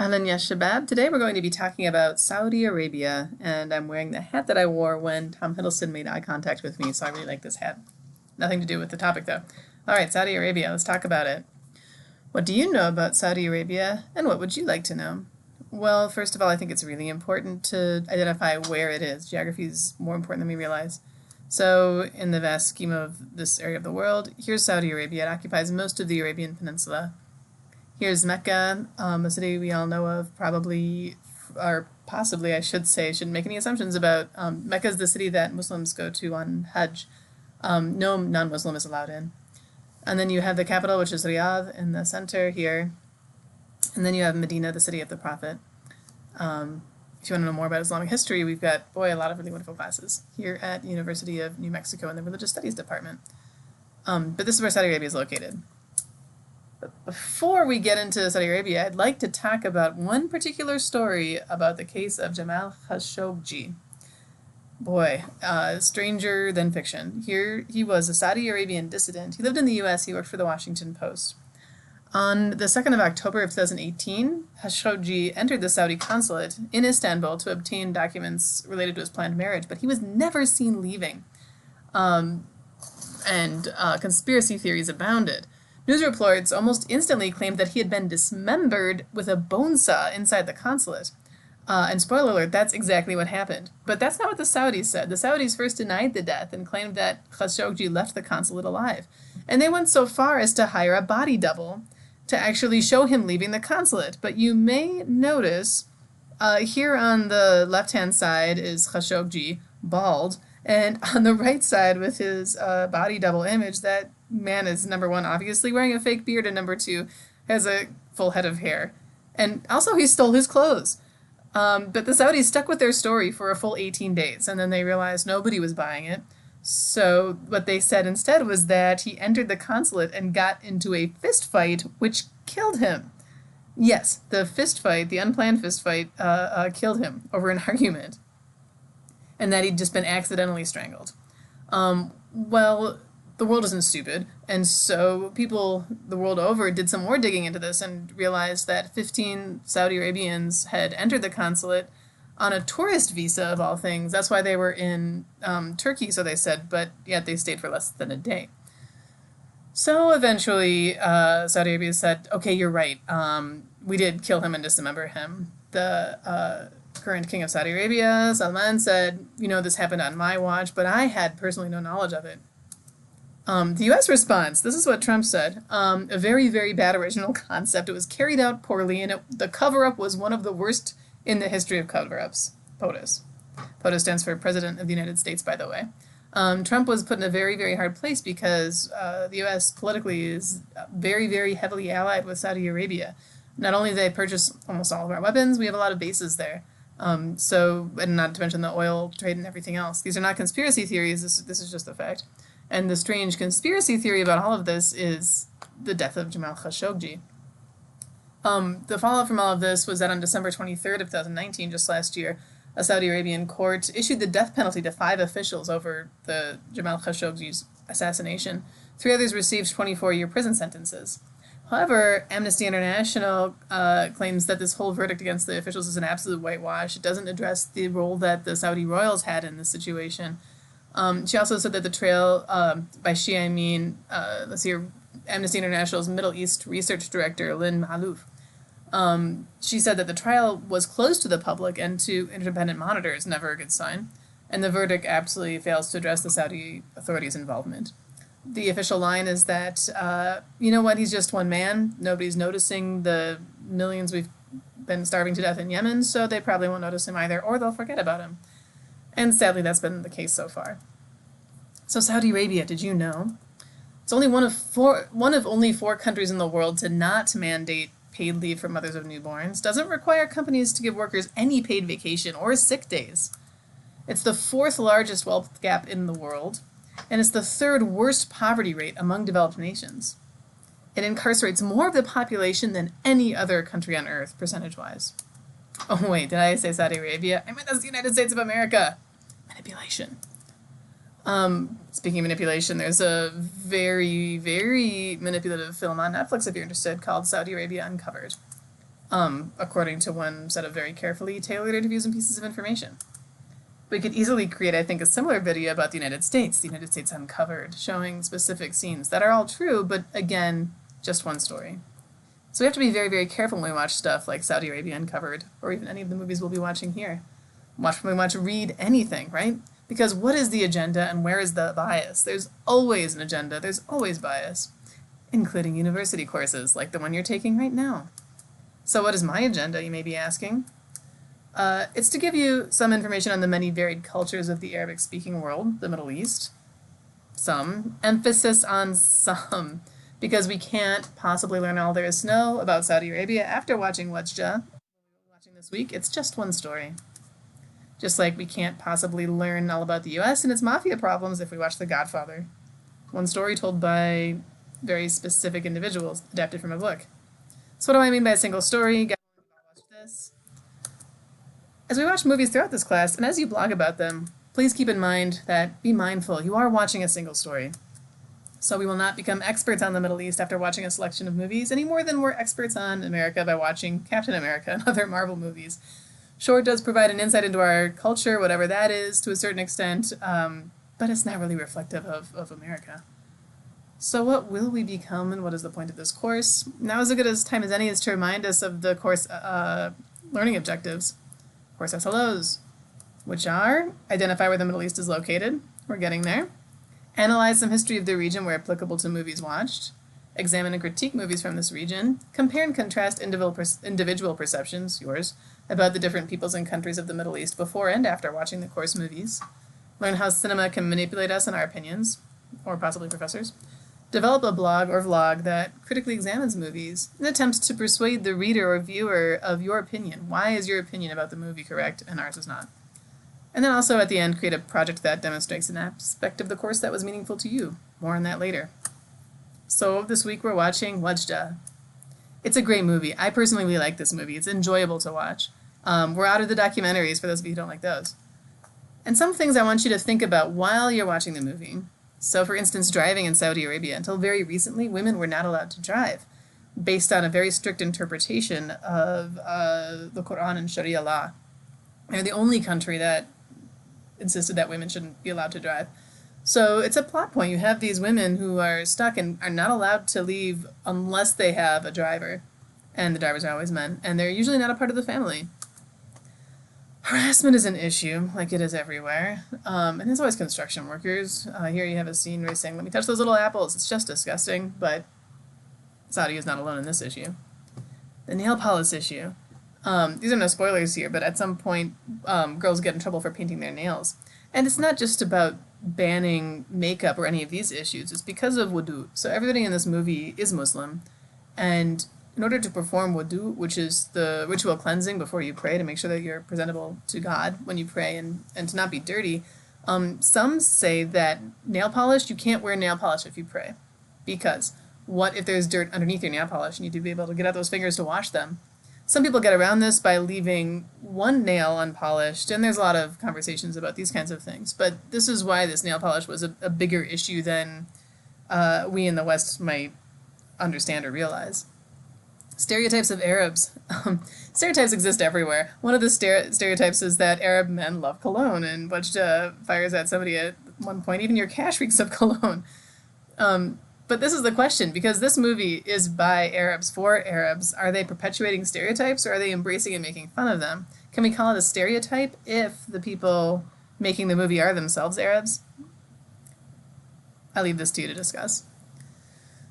Ahlan ya Shabab. Today we're going to be talking about Saudi Arabia, and I'm wearing the hat that I wore when Tom Hiddleston made eye contact with me, so I really like this hat. Nothing to do with the topic though. All right, Saudi Arabia, let's talk about it. What do you know about Saudi Arabia, and what would you like to know? Well, first of all, I think it's really important to identify where it is. Geography is more important than we realize. So, in the vast scheme of this area of the world, here's Saudi Arabia. It occupies most of the Arabian Peninsula. Here's Mecca, a city we all know of, probably, or possibly, I should say, shouldn't make any assumptions about. Mecca is the city that Muslims go to on Hajj. No non-Muslim is allowed in. And then you have the capital, which is Riyadh, in the center here. And then you have Medina, the city of the Prophet. If you want to know more about Islamic history, we've got, a lot of really wonderful classes here at University of New Mexico in the Religious Studies Department. But this is where Saudi Arabia is located. But before we get into Saudi Arabia, I'd like to talk about one particular story about the case of Jamal Khashoggi. Stranger than fiction. Here he was, a Saudi Arabian dissident. He lived in the U.S., he worked for the Washington Post. On the 2nd of October of 2018, Khashoggi entered the Saudi consulate in Istanbul to obtain documents related to his planned marriage, but he was never seen leaving. Conspiracy theories abounded. News reports almost instantly claimed that he had been dismembered with a bone saw inside the consulate. And spoiler alert, that's exactly what happened. But that's not what the Saudis said. The Saudis first denied the death and claimed that Khashoggi left the consulate alive. And they went so far as to hire a body double to actually show him leaving the consulate. But you may notice here on the left-hand side is Khashoggi, bald, and on the right side with his body double image, that man is, number one, obviously wearing a fake beard, and number two, has a full head of hair. And also he stole his clothes. But the Saudis stuck with their story for a full 18 days, and then they realized nobody was buying it. So what they said instead was that he entered the consulate and got into a fist fight, which killed him. Yes, the fist fight, the unplanned fist fight, killed him over an argument. And that he'd just been accidentally strangled. The world isn't stupid, and so people the world over did some more digging into this and realized that 15 Saudi Arabians had entered the consulate on a tourist visa, of all things. That's why they were in Turkey, so they said, but yet they stayed for less than a day. So eventually, Saudi Arabia said, okay, you're right. We did kill him and dismember him. The current king of Saudi Arabia, Salman, said, this happened on my watch, but I had personally no knowledge of it. The U.S. response, this is what Trump said, a very, very bad original concept. It was carried out poorly, and the cover-up was one of the worst in the history of cover-ups. POTUS. POTUS stands for President of the United States, by the way. Trump was put in a very, very hard place because the U.S. politically is very, very heavily allied with Saudi Arabia. Not only do they purchase almost all of our weapons, we have a lot of bases there. And not to mention the oil trade and everything else. These are not conspiracy theories, this is just a fact. And the strange conspiracy theory about all of this is the death of Jamal Khashoggi. The fallout from all of this was that on December 23rd of 2019, just last year, a Saudi Arabian court issued the death penalty to 5 officials over the Jamal Khashoggi's assassination. 3 others received 24-year prison sentences. However, Amnesty International claims that this whole verdict against the officials is an absolute whitewash. It doesn't address the role that the Saudi royals had in this situation. She also said that the trial, by she I mean, Amnesty International's Middle East Research Director, Lynn Malouf. She said that the trial was closed to the public and to independent monitors, never a good sign, and the verdict absolutely fails to address the Saudi authorities' involvement. The official line is that, he's just one man. Nobody's noticing the millions we've been starving to death in Yemen, so they probably won't notice him either, or they'll forget about him. And sadly, that's been the case so far. So Saudi Arabia, did you know? It's only one of only 4 countries in the world to not mandate paid leave for mothers of newborns. Doesn't require companies to give workers any paid vacation or sick days. It's the 4th largest wealth gap in the world, and it's the 3rd worst poverty rate among developed nations. It incarcerates more of the population than any other country on earth, percentage-wise. Oh wait, did I say Saudi Arabia? I meant that's the United States of America. Manipulation. Speaking of manipulation, there's a very, very manipulative film on Netflix, if you're interested, called Saudi Arabia Uncovered. according to one set of very carefully tailored interviews and pieces of information. We could easily create, I think, a similar video about the United States Uncovered, showing specific scenes that are all true, but again, just one story. So we have to be very, very careful when we watch stuff like Saudi Arabia Uncovered, or even any of the movies we'll be watching here. Read anything, right? Because what is the agenda and where is the bias? There's always an agenda, there's always bias, including university courses like the one you're taking right now. So what is my agenda, you may be asking? It's to give you some information on the many varied cultures of the Arabic-speaking world, the Middle East. Some. Emphasis on some, because we can't possibly learn all there is to know about Saudi Arabia after watching Wadjda. Watching this week, it's just one story. Just like we can't possibly learn all about the US and its mafia problems if we watch The Godfather. One story told by very specific individuals, adapted from a book. So what do I mean by a single story? Watch this. As we watch movies throughout this class, and as you blog about them, please keep in mind that be mindful, you are watching a single story. So we will not become experts on the Middle East after watching a selection of movies any more than we're experts on America by watching Captain America and other Marvel movies. Sure, it does provide an insight into our culture, whatever that is, to a certain extent, but it's not really reflective of America. So what will we become, and what is the point of this course? Now is as good a time as any is to remind us of the course learning objectives. Course SLOs, which are identify where the Middle East is located. We're getting there. Analyze some history of the region where applicable to movies watched. Examine and critique movies from this region. Compare and contrast individual perceptions, yours, about the different peoples and countries of the Middle East before and after watching the course movies. Learn how cinema can manipulate us and our opinions, or possibly professors. Develop a blog or vlog that critically examines movies and attempts to persuade the reader or viewer of your opinion. Why is your opinion about the movie correct and ours is not? And then also at the end, create a project that demonstrates an aspect of the course that was meaningful to you. More on that later. So this week we're watching Wadjda. It's a great movie. I personally really like this movie. It's enjoyable to watch. We're out of the documentaries for those of you who don't like those. And some things I want you to think about while you're watching the movie. So for instance, driving in Saudi Arabia. Until very recently, women were not allowed to drive based on a very strict interpretation of the Quran and Sharia law. They're the only country that insisted that women shouldn't be allowed to drive. So it's a plot point. You have these women who are stuck and are not allowed to leave unless they have a driver. And the drivers are always men. And they're usually not a part of the family. Harassment is an issue, like it is everywhere. And there's always construction workers. Here you have a scene where he's saying, "Let me touch those little apples." It's just disgusting, but Saudi is not alone in this issue. The nail polish issue. These are no spoilers here, but at some point, girls get in trouble for painting their nails. And it's not just about banning makeup or any of these issues. It's because of wudu. So everybody in this movie is Muslim. And in order to perform wudu, which is the ritual cleansing before you pray to make sure that you're presentable to God when you pray and to not be dirty, some say that nail polish, you can't wear nail polish if you pray. Because what if there's dirt underneath your nail polish? You need to be able to get out those fingers to wash them. Some people get around this by leaving one nail unpolished, and there's a lot of conversations about these kinds of things. But this is why this nail polish was a bigger issue than we in the West might understand or realize. Stereotypes of Arabs. Stereotypes exist everywhere. One of the stereotypes is that Arab men love cologne, and Wadjda fires at somebody at one point, even your cash reeks of cologne. But this is the question, because this movie is by Arabs for Arabs. Are they perpetuating stereotypes, or are they embracing and making fun of them? Can we call it a stereotype if the people making the movie are themselves Arabs? I leave this to you to discuss.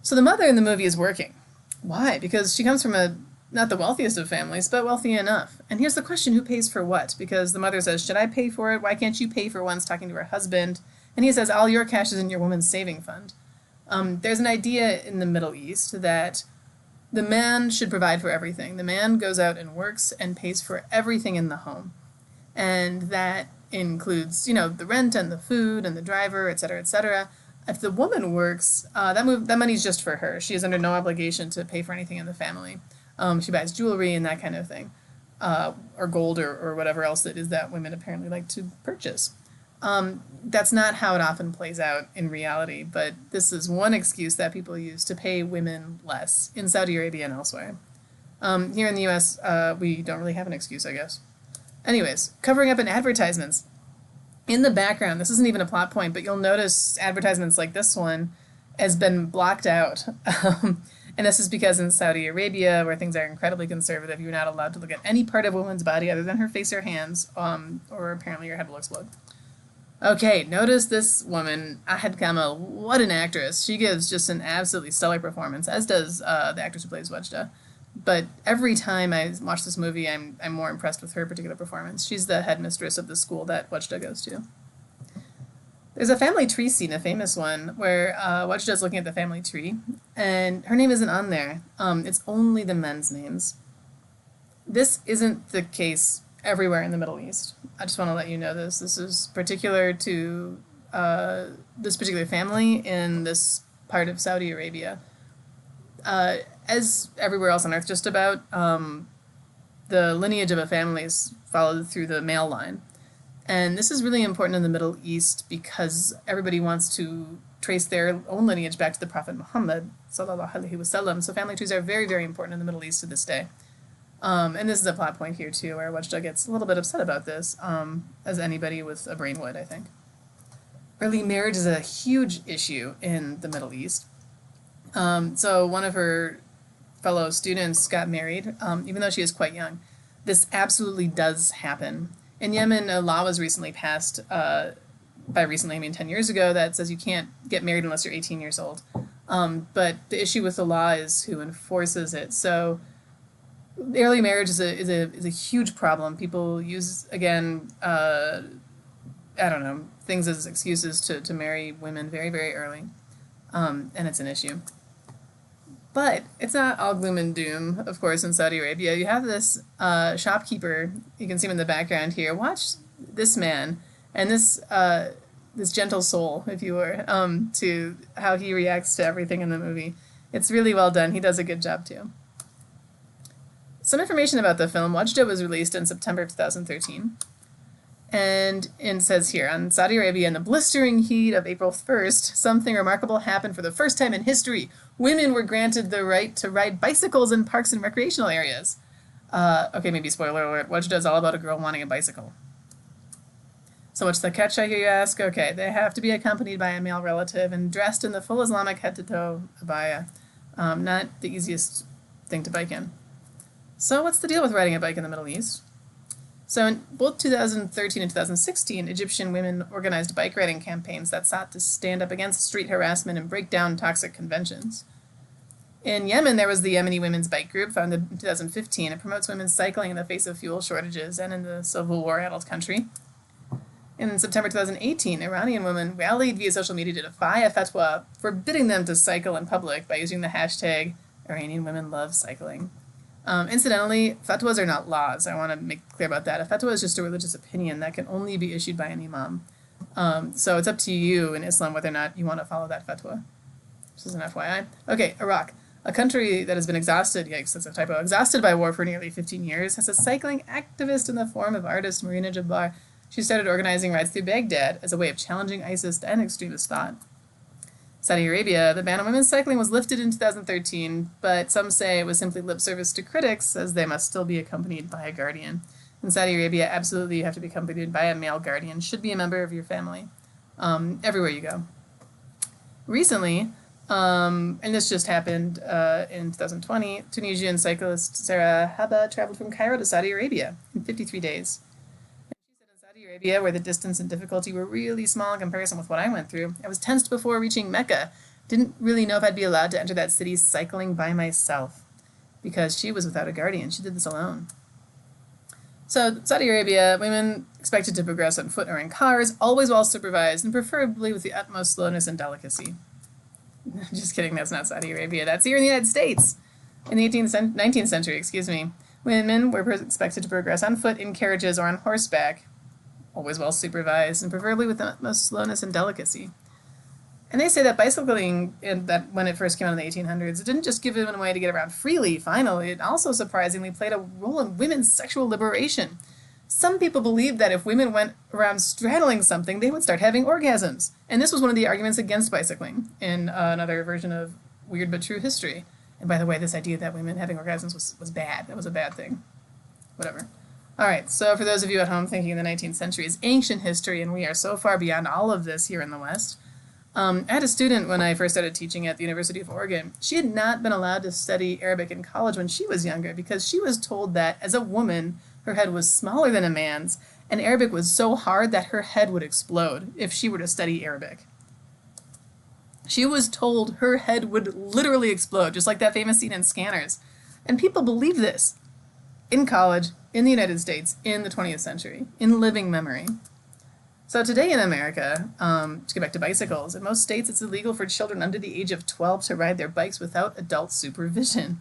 So the mother in the movie is working. Why? Because she comes from not the wealthiest of families, but wealthy enough. And here's the question, who pays for what? Because the mother says, should I pay for it? Why can't you pay for once, talking to her husband? And he says, all your cash is in your woman's saving fund. There's an idea in the Middle East that the man should provide for everything. The man goes out and works and pays for everything in the home. And that includes, the rent and the food and the driver, et cetera, et cetera. If the woman works, that money's just for her. She is under no obligation to pay for anything in the family. She buys jewelry and that kind of thing, or gold or whatever else it is that women apparently like to purchase. That's not how it often plays out in reality, but this is one excuse that people use to pay women less in Saudi Arabia and elsewhere. Here in the US, we don't really have an excuse, I guess. Anyways, covering up in advertisements. In the background, this isn't even a plot point, but you'll notice advertisements like this one has been blocked out. And this is because in Saudi Arabia, where things are incredibly conservative, you're not allowed to look at any part of a woman's body other than her face or hands, or apparently your head will explode. Okay, notice this woman, Ahed Kamal. What an actress. She gives just an absolutely stellar performance, as does the actress who plays Wadjda. But every time I watch this movie, I'm more impressed with her particular performance. She's the headmistress of the school that Wadjda goes to. There's a family tree scene, a famous one, where Wadjda's looking at the family tree, and her name isn't on there. It's only the men's names. This isn't the case everywhere in the Middle East. I just want to let you know this. This is particular to this particular family in this part of Saudi Arabia. As everywhere else on Earth, just about, the lineage of a family is followed through the male line. And this is really important in the Middle East because everybody wants to trace their own lineage back to the Prophet Muhammad, sallallahu alaihi wasallam. So family trees are very, very important in the Middle East to this day. And this is a plot point here too, where Wadjda gets a little bit upset about this, as anybody with a brain would, I think. Early marriage is a huge issue in the Middle East. So one of her fellow students got married, even though she is quite young. This absolutely does happen. In Yemen, a law was recently passed, by recently I mean 10 years ago, that says you can't get married unless you're 18 years old. But the issue with the law is who enforces it. So early marriage is a huge problem. People use, again, I don't know, things as excuses to marry women very, very early. And it's an issue. But it's not all gloom and doom, of course, in Saudi Arabia. You have this shopkeeper, you can see him in the background here. Watch this man and this gentle soul, if you were, to how he reacts to everything in the movie. It's really well done. He does a good job, too. Some information about the film. Wadjda was released in September of 2013. And it says here, on Saudi Arabia, in the blistering heat of April 1st, something remarkable happened for the first time in history. Women were granted the right to ride bicycles in parks and recreational areas. Okay, maybe spoiler alert, Wadjda is all about a girl wanting a bicycle. So what's the catch, I hear you ask? Okay, they have to be accompanied by a male relative and dressed in the full Islamic head-to-toe abaya. Not the easiest thing to bike in. So what's the deal with riding a bike in the Middle East? So in both 2013 and 2016, Egyptian women organized bike riding campaigns that sought to stand up against street harassment and break down toxic conventions. In Yemen, there was the Yemeni Women's Bike Group, founded in 2015. It promotes women's cycling in the face of fuel shortages and in the civil war-addled country. In September 2018, Iranian women rallied via social media to defy a fatwa forbidding them to cycle in public by using the hashtag Iranian women love cycling. Incidentally, fatwas are not laws. I want to make clear about that. A fatwa is just a religious opinion that can only be issued by an imam. So it's up to you in Islam whether or not you want to follow that fatwa. This is an FYI. Okay, Iraq. A country that has been exhausted, yikes, that's a typo, exhausted by war for nearly 15 years, has a cycling activist in the form of artist Marina Jabbar. She started organizing rides through Baghdad as a way of challenging ISIS and extremist thought. Saudi Arabia, the ban on women's cycling was lifted in 2013, but some say it was simply lip service to critics, as they must still be accompanied by a guardian. In Saudi Arabia, absolutely you have to be accompanied by a male guardian, should be a member of your family, everywhere you go. Recently, and this just happened in 2020, Tunisian cyclist Sarah Haba traveled from Cairo to Saudi Arabia in 53 days. Arabia, where the distance and difficulty were really small in comparison with what I went through. I was tensed before reaching Mecca. Didn't really know if I'd be allowed to enter that city cycling by myself because she was without a guardian. She did this alone. So Saudi Arabia, women expected to progress on foot or in cars, always well supervised, and preferably with the utmost slowness and delicacy. Just kidding, that's not Saudi Arabia. That's here in the United States. In the 19th century, women were expected to progress on foot, in carriages, or on horseback, always well supervised, and preferably with the utmost slowness and delicacy. And they say that bicycling, that when it first came out in the 1800s, it didn't just give women a way to get around freely, finally, it also surprisingly played a role in women's sexual liberation. Some people believed that if women went around straddling something, they would start having orgasms. And this was one of the arguments against bicycling in another version of Weird But True History. And by the way, this idea that women having orgasms was bad. That was a bad thing. Whatever. All right, so for those of you at home thinking the 19th century is ancient history and we are so far beyond all of this here in the West, I had a student when I first started teaching at the University of Oregon. She had not been allowed to study Arabic in college when she was younger because she was told that as a woman, her head was smaller than a man's, and Arabic was so hard that her head would explode if she were to study Arabic. She was told her head would literally explode, just like that famous scene in Scanners. And people believe this in college, in the United States, in the 20th century, in living memory. So today in America, to get back to bicycles, in most states it's illegal for children under the age of 12 to ride their bikes without adult supervision.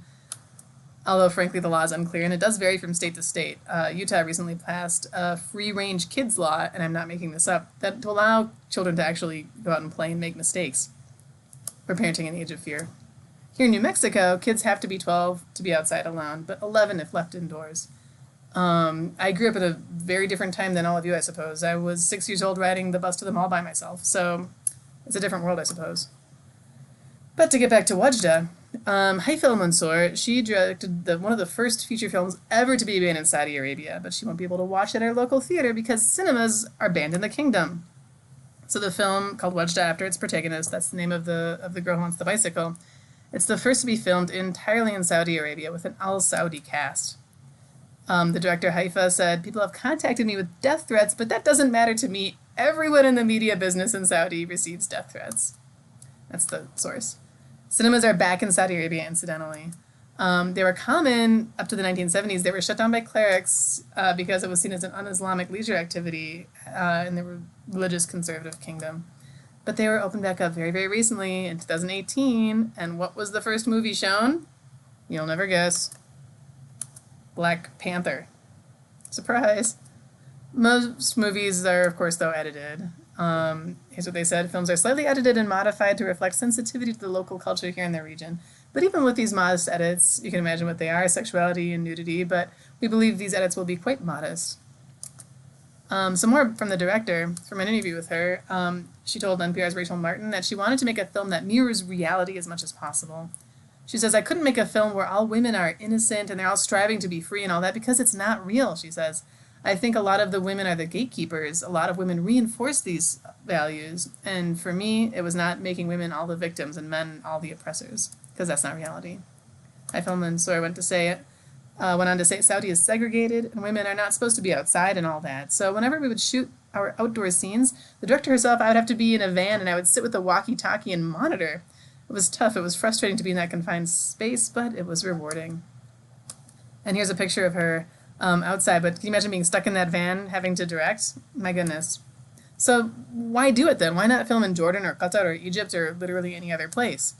Although, frankly, the law is unclear, and it does vary from state to state. Utah recently passed a free-range kids law, and I'm not making this up, that to allow children to actually go out and play and make mistakes for parenting in the age of fear. Here in New Mexico, kids have to be 12 to be outside alone, but 11 if left indoors. I grew up at a very different time than all of you, I suppose. I was 6 years old riding the bus to the mall by myself, so it's a different world, I suppose. But to get back to Wadjda, Haifel Mansour, she directed one of the first feature films ever to be banned in Saudi Arabia, but she won't be able to watch it at our local theater because cinemas are banned in the kingdom. So the film, called Wadjda after its protagonist, that's the name of the girl who wants the bicycle, it's the first to be filmed entirely in Saudi Arabia with an all-Saudi cast. The director Haifa said, "People have contacted me with death threats, but that doesn't matter to me. Everyone in the media business in Saudi receives death threats." That's the source. Cinemas are back in Saudi Arabia, incidentally. They were common up to the 1970s. They were shut down by clerics because it was seen as an un-Islamic leisure activity in the religious conservative kingdom. But they were opened back up very, very recently in 2018. And what was the first movie shown? You'll never guess. Black Panther. Surprise. Most movies are, of course, though, edited. Here's what they said. Films are slightly edited and modified to reflect sensitivity to the local culture here in the region. But even with these modest edits, you can imagine what they are, sexuality and nudity, but we believe these edits will be quite modest. Some more from the director, from an interview with her. She told NPR's Rachel Martin that she wanted to make a film that mirrors reality as much as possible. She says, "I couldn't make a film where all women are innocent and they're all striving to be free and all that because it's not real," she says. "I think a lot of the women are the gatekeepers. A lot of women reinforce these values. And for me, it was not making women all the victims and men all the oppressors, because that's not reality." Haifel Mansour went on to say Saudi is segregated and women are not supposed to be outside and all that. So whenever we would shoot our outdoor scenes, the director herself, I would have to be in a van and I would sit with a walkie-talkie and monitor. It was tough. It was frustrating to be in that confined space, but it was rewarding. And here's a picture of her outside, but can you imagine being stuck in that van having to direct? My goodness. So why do it then? Why not film in Jordan or Qatar or Egypt or literally any other place?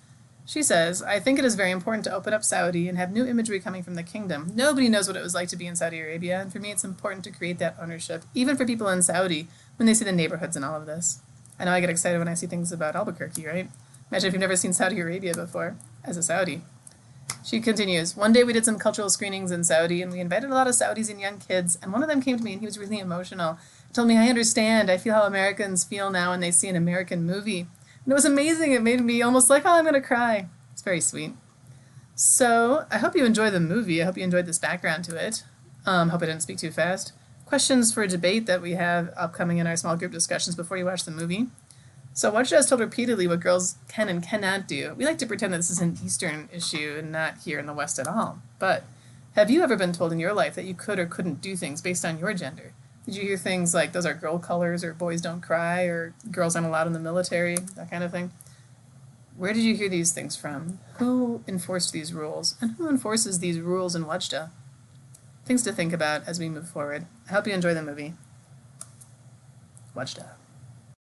She says, "I think it is very important to open up Saudi and have new imagery coming from the kingdom. Nobody knows what it was like to be in Saudi Arabia, and for me it's important to create that ownership, even for people in Saudi, when they see the neighborhoods and all of this." I know I get excited when I see things about Albuquerque, right? Imagine if you've never seen Saudi Arabia before, as a Saudi. She continues, "One day we did some cultural screenings in Saudi, and we invited a lot of Saudis and young kids, and one of them came to me and he was really emotional. He told me, 'I understand. I feel how Americans feel now when they see an American movie.' And it was amazing. It made me almost like, oh, I'm going to cry." It's very sweet. So I hope you enjoy the movie. I hope you enjoyed this background to it. Hope I didn't speak too fast. Questions for a debate that we have upcoming in our small group discussions before you watch the movie. So Wadjda has told repeatedly what girls can and cannot do. We like to pretend that this is an Eastern issue and not here in the West at all. But have you ever been told in your life that you could or couldn't do things based on your gender? Did you hear things like those are girl colors or boys don't cry or girls aren't allowed in the military, that kind of thing? Where did you hear these things from? Who enforced these rules? And who enforces these rules in Wadjda? Things to think about as we move forward. I hope you enjoy the movie. Wadjda.